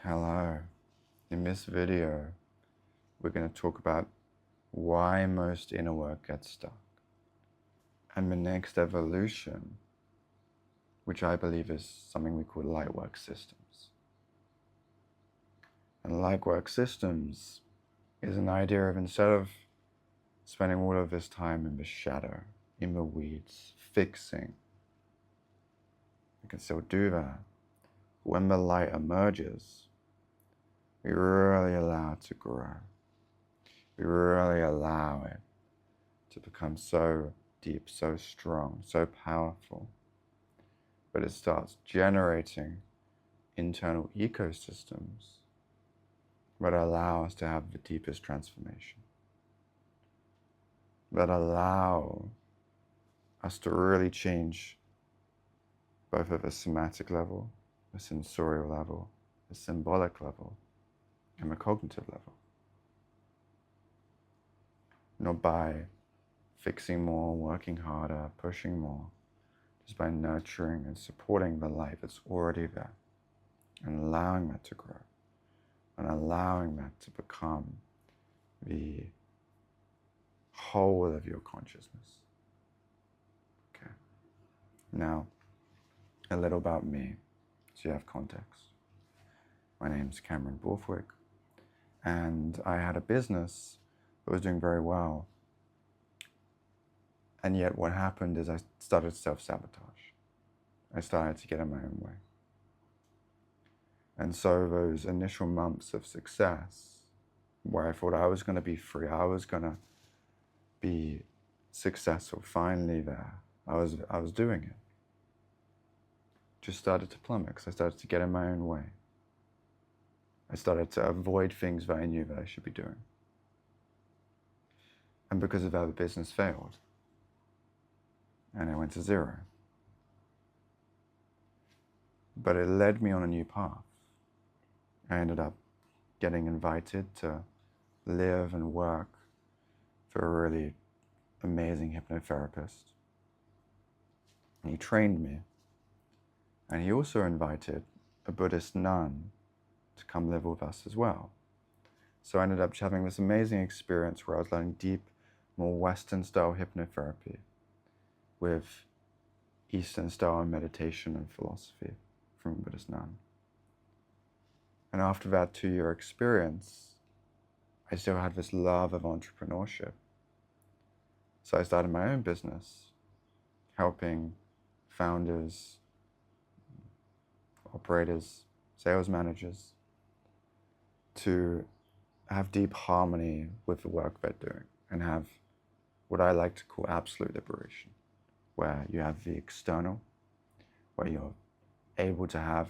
Hello. In this video, we're going to talk about why most inner work gets stuck and the next evolution, which I believe is something we call light work systems. And light work systems is an idea of instead of spending all of this time in the shadow, in the weeds, fixing, you can still do that. When the light emerges, we really allow it to grow. We really allow it to become so deep, so strong, so powerful. But it starts generating internal ecosystems that allow us to have the deepest transformation, that allow us to really change both at a somatic level, a sensorial level, a symbolic level, and a cognitive level. Not by fixing more, working harder, pushing more, just by nurturing and supporting the light that's already there and allowing that to grow and allowing that to become the whole of your consciousness. Okay. Now, a little about me, so you have context. My name's Cameron Borthwick, and I had a business that was doing very well. And yet what happened is I started self-sabotage. I started to get in my own way. And so those initial months of success, where I thought I was going to be free, I was going to be successful, finally there, I was doing it, just started to plummet because I started to get in my own way. I started to avoid things that I knew that I should be doing. And because of that, the business failed. And I went to zero. But it led me on a new path. I ended up getting invited to live and work for a really amazing hypnotherapist. And he trained me. And he also invited a Buddhist nun to come live with us as well. So I ended up having this amazing experience where I was learning deep, more Western-style hypnotherapy with Eastern-style meditation and philosophy from a Buddhist nun. And after that 2-year experience, I still had this love of entrepreneurship. So I started my own business, helping founders, operators, sales managers to have deep harmony with the work they're doing and have what I like to call absolute liberation, where you have the external, where you're able to have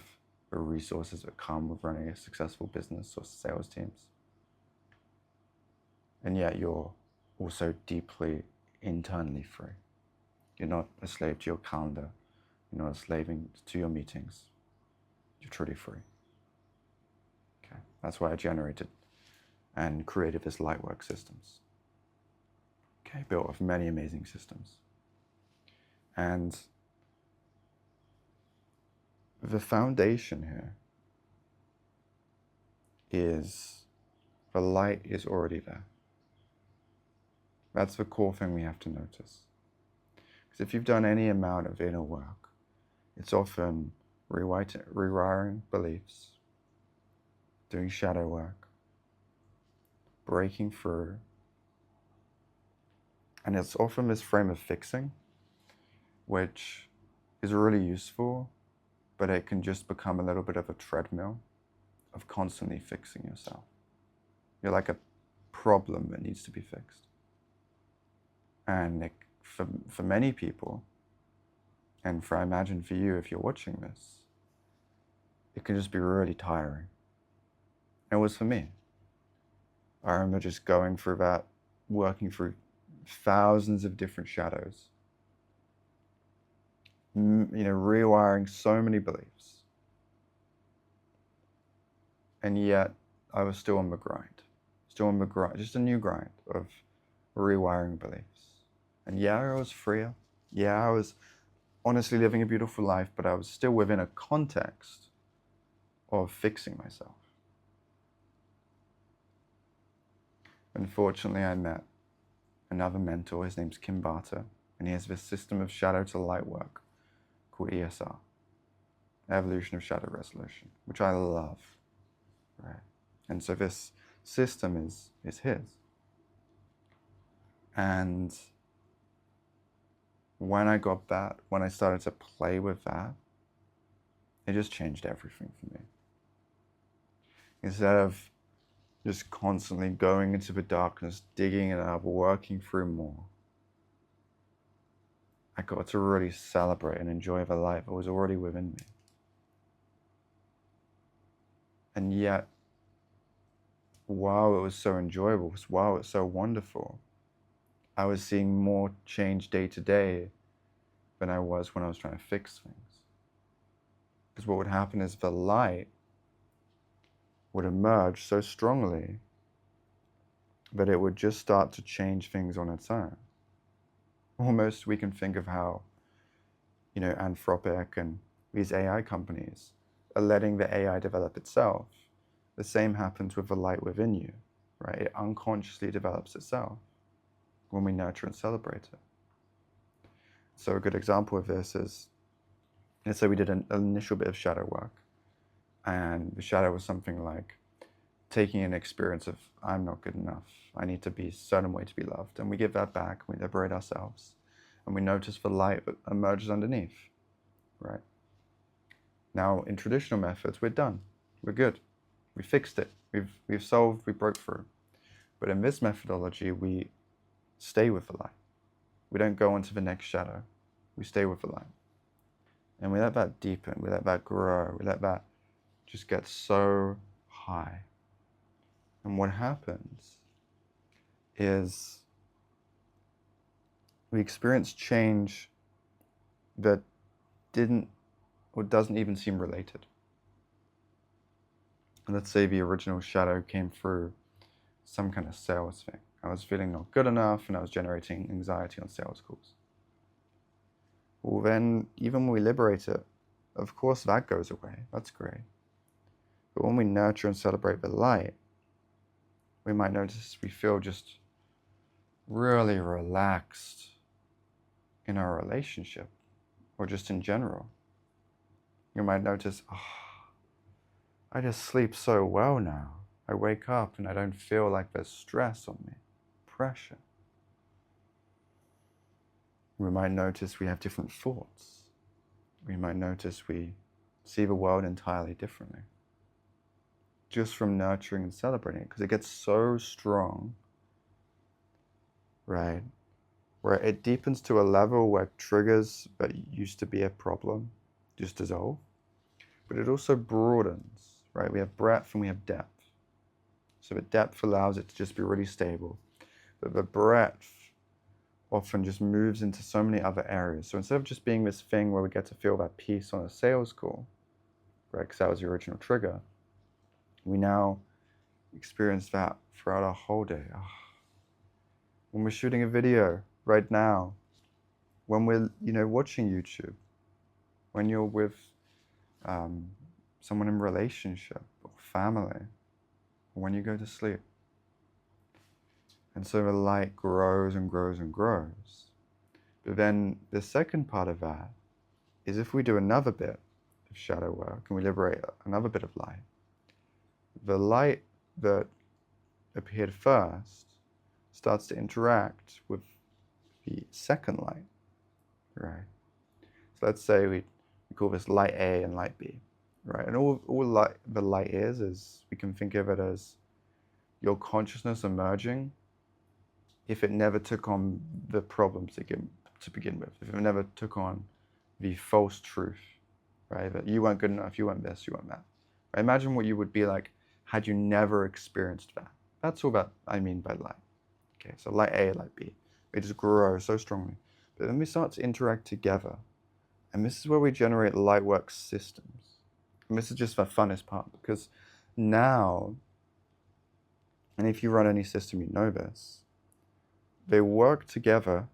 the resources that come with running a successful business or sales teams. And yet you're also deeply internally free. You're not a slave to your calendar. You're not a slave to your meetings. You're truly free. Okay, that's why I generated and created this Lightwork Systems. Okay, built with many amazing systems. And the foundation here is the light is already there. That's the core thing we have to notice. Because if you've done any amount of inner work, it's often rewiring beliefs, doing shadow work, breaking through. And it's often this frame of fixing, which is really useful, but it can just become a little bit of a treadmill of constantly fixing yourself. You're like a problem that needs to be fixed. And for many people, and I imagine for you if you're watching this, it can just be really tiring. It was for me. I remember just going through that, working through thousands of different shadows, rewiring so many beliefs. And yet I was still on the grind, just a new grind of rewiring beliefs. And yeah, I was freer. Yeah, I was honestly living a beautiful life, but I was still within a context of fixing myself. Unfortunately, I met another mentor. His name's Kim Barter, and he has this system of shadow to light work called ESR, Evolution of Shadow Resolution, which I love, right? And so this system is his. And when I got that, when I started to play with that, it just changed everything for me. Instead of just constantly going into the darkness, digging it up, working through more, I got to really celebrate and enjoy the life that was already within me. And yet, while it was so enjoyable, while it was so wonderful, I was seeing more change day to day than I was when I was trying to fix things. Because what would happen is the light would emerge so strongly that it would just start to change things on its own. Almost we can think of how, Anthropic and these AI companies are letting the AI develop itself. The same happens with the light within you, right? It unconsciously develops itself when we nurture and celebrate it. So a good example of this is, let's say we did an initial bit of shadow work, and the shadow was something like taking an experience of, I'm not good enough, I need to be a certain way to be loved, and we give that back, we liberate ourselves, and we notice the light that emerges underneath, right? Now, in traditional methods, we're done, we're good, we fixed it, we've solved, we broke through. But in this methodology, we stay with the light. We don't go on to the next shadow, we stay with the light. And we let that deepen, we let that grow, we let that just get so high. And what happens is we experience change that didn't or doesn't even seem related. Let's say the original shadow came through some kind of sales thing. I was feeling not good enough and I was generating anxiety on sales calls. Well, then, even when we liberate it, of course that goes away. That's great. But when we nurture and celebrate the light, we might notice we feel just really relaxed in our relationship or just in general. You might notice, I just sleep so well now. I wake up and I don't feel like there's stress on me, pressure. We might notice we have different thoughts. We might notice we see the world entirely differently. Just from nurturing and celebrating it, because it gets so strong, right? Where it deepens to a level where triggers that used to be a problem just dissolve. But it also broadens, right? We have breadth and we have depth. So the depth allows it to just be really stable. But the breadth often just moves into so many other areas. So instead of just being this thing where we get to feel that peace on a sales call, right? Because that was the original trigger. We now experience that throughout our whole day. When we're shooting a video right now, when we're watching YouTube, when you're with someone in a relationship or family, or when you go to sleep. And so the light grows and grows and grows. But then the second part of that is if we do another bit of shadow work and we liberate another bit of light, the light that appeared first starts to interact with the second light, right? So let's say we call this light A and light B, right? And all the light is we can think of it as your consciousness emerging if it never took on the problems to begin with, if it never took on the false truth, right? That you weren't good enough, you weren't this, you weren't that. Right? Imagine what you would be like had you never experienced that. That's all that I mean by light. Okay, so light A, light B, they just grow so strongly. But then we start to interact together. And this is where we generate lightwork systems. And this is just the funnest part, because now, and if you run any system, you know this, they work together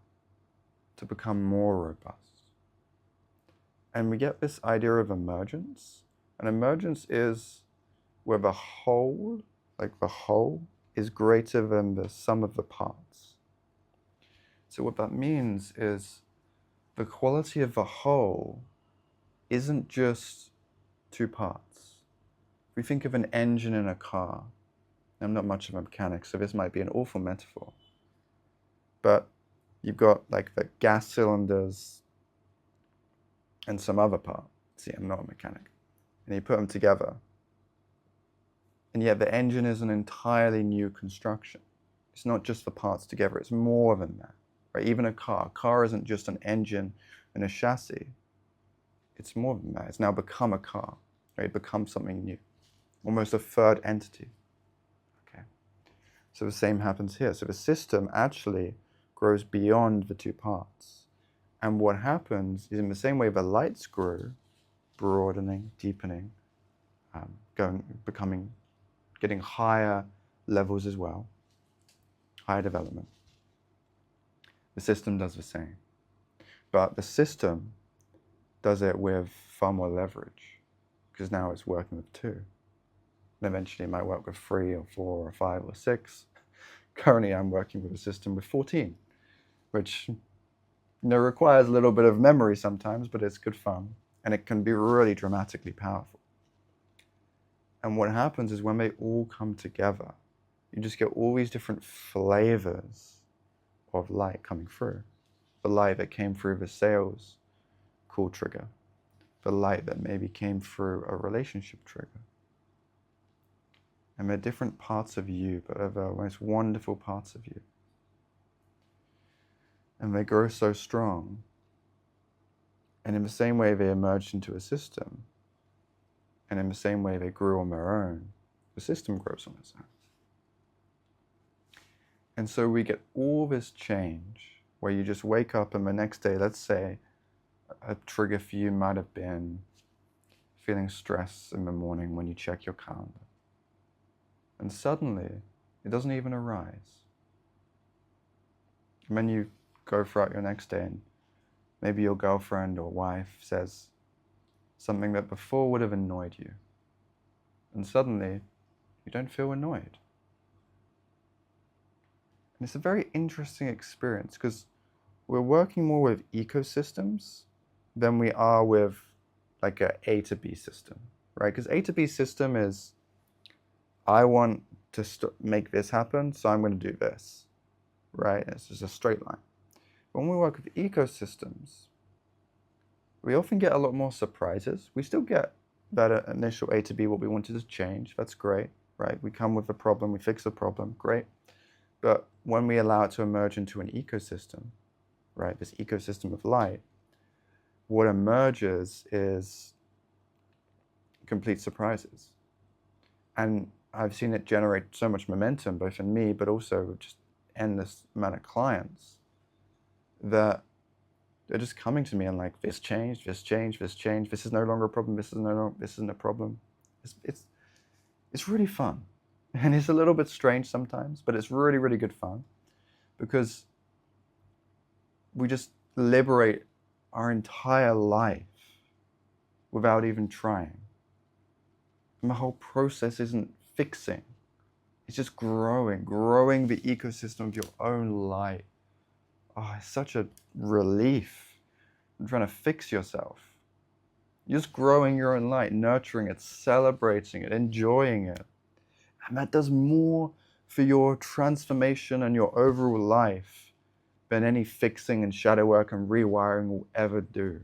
to become more robust. And we get this idea of emergence. And emergence is where the whole, like the whole, is greater than the sum of the parts. So what that means is the quality of the whole isn't just two parts. If we think of an engine in a car, I'm not much of a mechanic, so this might be an awful metaphor, but you've got like the gas cylinders and some other part. See, I'm not a mechanic. And you put them together, and yet the engine is an entirely new construction. It's not just the parts together, it's more than that, right? Even a car isn't just an engine and a chassis. It's more than that. It's now become a car, right? It becomes something new, almost a third entity. Okay. So the same happens here. So the system actually grows beyond the two parts. And what happens is, in the same way the lights grew, broadening, deepening, getting higher levels as well, higher development. The system does the same. But the system does it with far more leverage, because now it's working with two. And eventually it might work with 3 or 4 or 5 or 6. Currently I'm working with a system with 14, which requires a little bit of memory sometimes, but it's good fun. And it can be really dramatically powerful. And what happens is when they all come together, you just get all these different flavors of light coming through. The light that came through the sales call trigger. The light that maybe came through a relationship trigger. And they're different parts of you, but they're the most wonderful parts of you. And they grow so strong. And in the same way they emerged into a system, and in the same way they grew on their own, the system grows on its own. And so we get all this change where you just wake up and the next day, let's say, a trigger for you might have been feeling stress in the morning when you check your calendar. And suddenly, it doesn't even arise. And then you go throughout your next day and maybe your girlfriend or wife says something that before would have annoyed you. And suddenly, you don't feel annoyed. And it's a very interesting experience because we're working more with ecosystems than we are with like A to B system, right? Because A to B system is, I want to make this happen, so I'm going to do this, right? It's just a straight line. When we work with ecosystems, we often get a lot more surprises. We still get that initial A to B, what we wanted to change. That's great, right? We come with a problem, we fix the problem, great. But when we allow it to emerge into an ecosystem, right, this ecosystem of light, what emerges is complete surprises. And I've seen it generate so much momentum, both in me, but also just endless amount of clients, that they're just coming to me and like, this changed, this changed, this changed, this is no longer a problem, this isn't a problem. It's really fun. And it's a little bit strange sometimes, but it's really, really good fun because we just liberate our entire life without even trying. And the whole process isn't fixing. It's just growing the ecosystem of your own light. Oh, it's such a relief from trying to fix yourself. You're just growing your own light, nurturing it, celebrating it, enjoying it. And that does more for your transformation and your overall life than any fixing and shadow work and rewiring will ever do.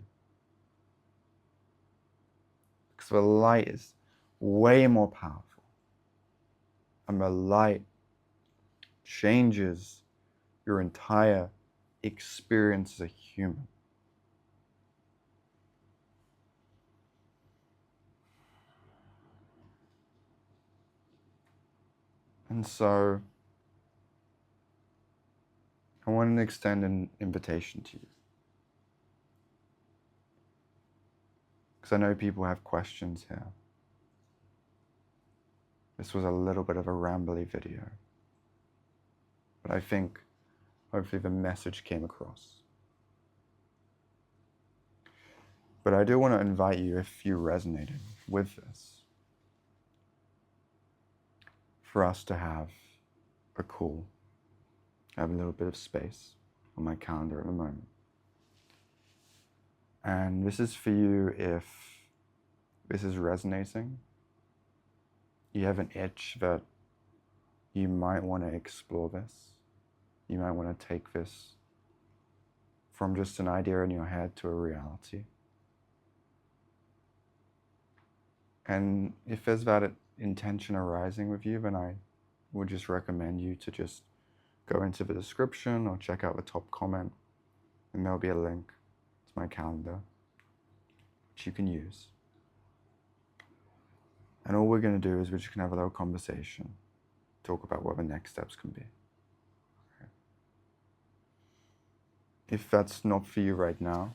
Because the light is way more powerful. And the light changes your entire experience as a human. And so I want to extend an invitation to you. Because I know people have questions here. This was a little bit of a rambly video. But I think hopefully the message came across. But I do want to invite you, if you resonated with this, for us to have a call. I have a little bit of space on my calendar at the moment. And this is for you if this is resonating. You have an itch that you might want to explore this. You might want to take this from just an idea in your head to a reality. And if there's that intention arising with you, then I would just recommend you to just go into the description or check out the top comment, and there'll be a link to my calendar, which you can use. And all we're going to do is we're just going to have a little conversation, talk about what the next steps can be. Okay. If that's not for you right now,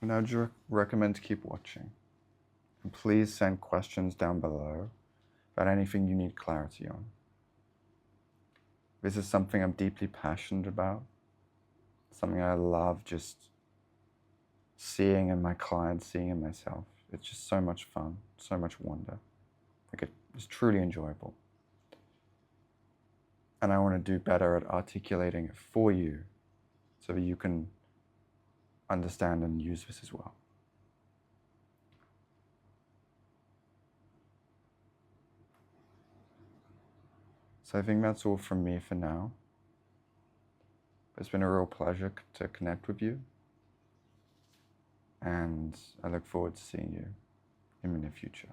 then I would recommend to keep watching. And please send questions down below about anything you need clarity on. This is something I'm deeply passionate about, something I love just seeing in my clients, seeing in myself. It's just so much fun, so much wonder. Like it's truly enjoyable. And I want to do better at articulating it for you so that you can understand and use this as well. So I think that's all from me for now. It's been a real pleasure to connect with you. And I look forward to seeing you in the near future.